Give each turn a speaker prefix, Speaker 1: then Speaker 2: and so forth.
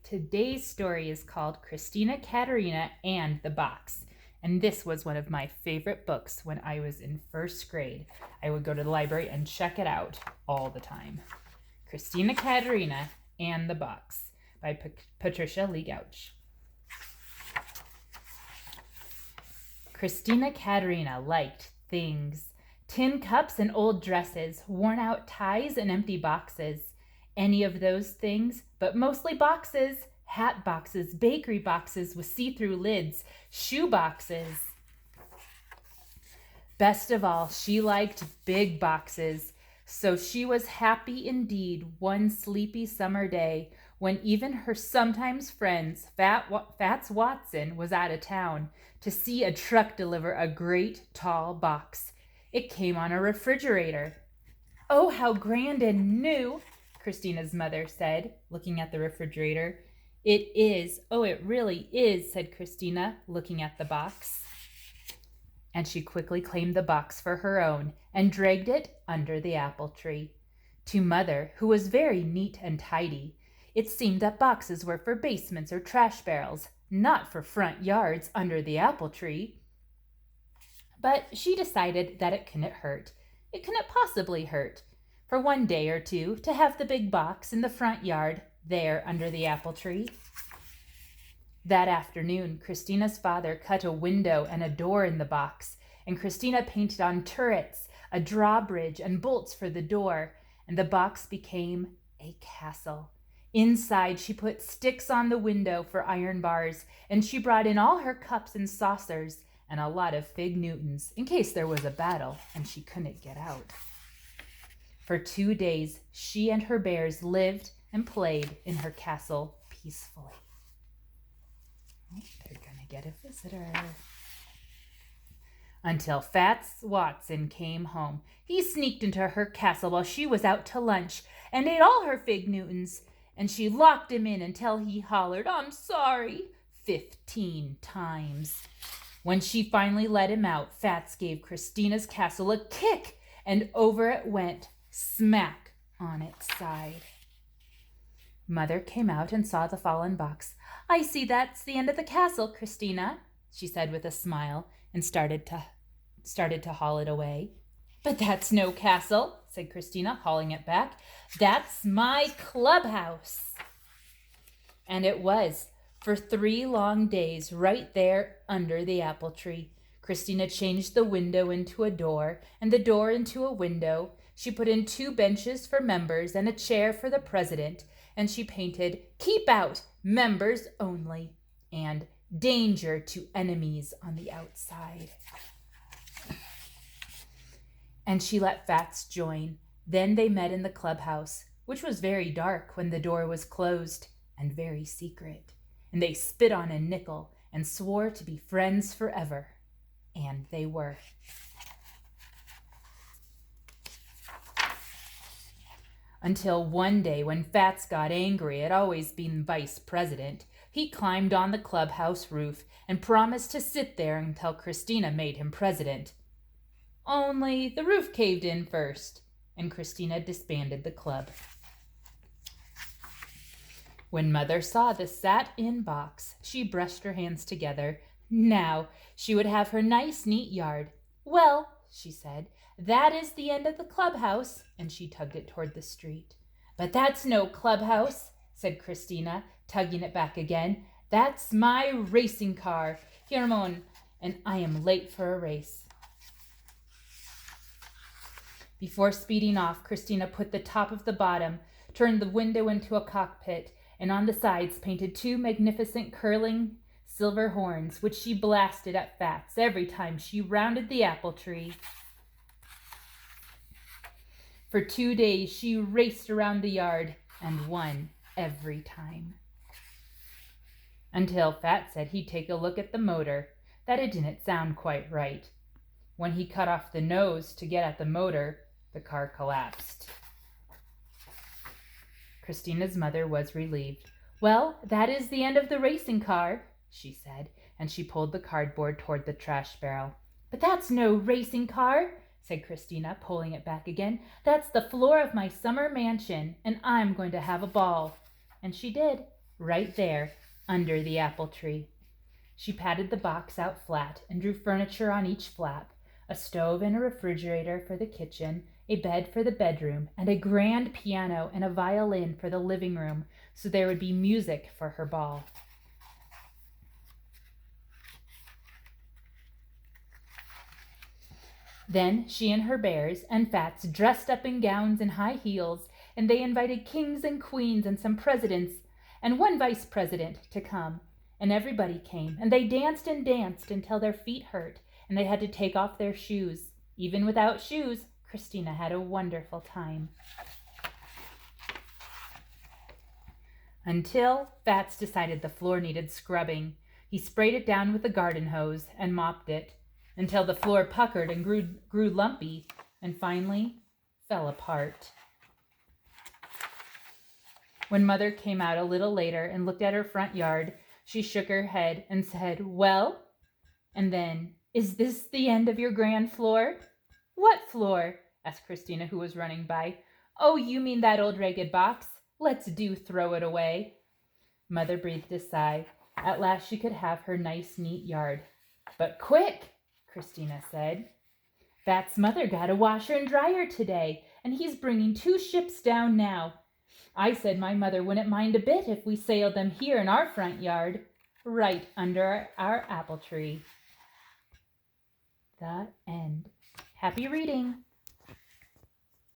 Speaker 1: Today's story is called Christina, Katerina, and the Box. And this was one of my favorite books when I was in first grade. I would go to the library and check it out all the time. Christina, Katerina, and the Box by Patricia Lee Gouch. Christina Katerina liked things. Tin cups and old dresses, worn out ties and empty boxes. Any of those things, but mostly boxes. Hat boxes, bakery boxes with see-through lids, shoe boxes. Best of all, she liked big boxes. So she was happy indeed one sleepy summer day when even her sometimes friends, Fats Watson, was out of town to see a truck deliver a great tall box. It came on a refrigerator. "Oh, how grand and new," Christina's mother said, looking at the refrigerator. "It is. Oh, it really is," said Christina, looking at the box. And she quickly claimed the box for her own and dragged it under the apple tree. To Mother, who was very neat and tidy, it seemed that boxes were for basements or trash barrels, not for front yards under the apple tree. But she decided that it couldn't hurt. It couldn't possibly hurt for one day or two to have the big box in the front yard there under the apple tree. That afternoon, Christina's father cut a window and a door in the box, and Christina painted on turrets, a drawbridge, and bolts for the door, and the box became a castle. Inside, she put sticks on the window for iron bars, and she brought in all her cups and saucers and a lot of fig Newtons in case there was a battle and she couldn't get out. For 2 days, she and her bears lived and played in her castle peacefully. Oh, they're gonna get a visitor. Until Fats Watson came home. He sneaked into her castle while she was out to lunch and ate all her fig Newtons, and she locked him in until he hollered, "I'm sorry," 15 times. When she finally let him out, Fats gave Christina's castle a kick, and over it went, smack on its side. Mother came out and saw the fallen box. "I see that's the end of the castle, Christina," she said with a smile, and started to haul it away. "But that's no castle," said Christina, hauling it back. "That's my clubhouse." And it was. For 3 long days, right there under the apple tree, Christina changed the window into a door and the door into a window. She put in 2 benches for members and a chair for the president, and she painted "Keep Out, Members Only" and "Danger to Enemies" on the outside. And she let Fats join. Then they met in the clubhouse, which was very dark when the door was closed, and very secret. And they spit on a nickel and swore to be friends forever. And they were. Until one day when Fats got angry at always being vice president, he climbed on the clubhouse roof and promised to sit there until Christina made him president. Only the roof caved in first, and Christina disbanded the club. When Mother saw the sat-in box, she brushed her hands together. Now she would have her nice, neat yard. "Well," she said, "that is the end of the clubhouse," and she tugged it toward the street. "But that's no clubhouse," said Christina, tugging it back again. "That's my racing car. Here, I'm on, and I am late for a race." Before speeding off, Christina put the top of the bottom, turned the window into a cockpit, and on the sides painted 2 magnificent curling silver horns, which she blasted at Fats every time she rounded the apple tree. For 2 days she raced around the yard and won every time. Until Fats said he'd take a look at the motor, that it didn't sound quite right. When he cut off the nose to get at the motor, the car collapsed. Christina's mother was relieved. "Well, that is the end of the racing car," she said, and she pulled the cardboard toward the trash barrel. "But that's no racing car," said Christina, pulling it back again. "That's the floor of my summer mansion, and I'm going to have a ball." And she did. right there under the apple tree. She patted the box out flat and drew furniture on each flap, a stove and a refrigerator for the kitchen, a bed for the bedroom, and a grand piano and a violin for the living room, so there would be music for her ball. Then she and her bears and Fats dressed up in gowns and high heels, and they invited kings and queens and some presidents and one vice president to come. And everybody came, and they danced until their feet hurt, and they had to take off their shoes. Even without shoes, Christina had a wonderful time. Until Fats decided the floor needed scrubbing. He sprayed it down with a garden hose and mopped it until the floor puckered and grew lumpy and finally fell apart. When Mother came out a little later and looked at her front yard, she shook her head and said, "Well?" And then, "Is this the end of your grand floor?" "What floor?" asked Christina, who was running by. "Oh, you mean that old ragged box? Let's do throw it away." Mother breathed a sigh. At last she could have her nice, neat yard. "But quick," Christina said. "Fat's mother got a washer and dryer today, and he's bringing 2 ships down now. I said my mother wouldn't mind a bit if we sailed them here in our front yard, right under our apple tree." The end. Happy reading.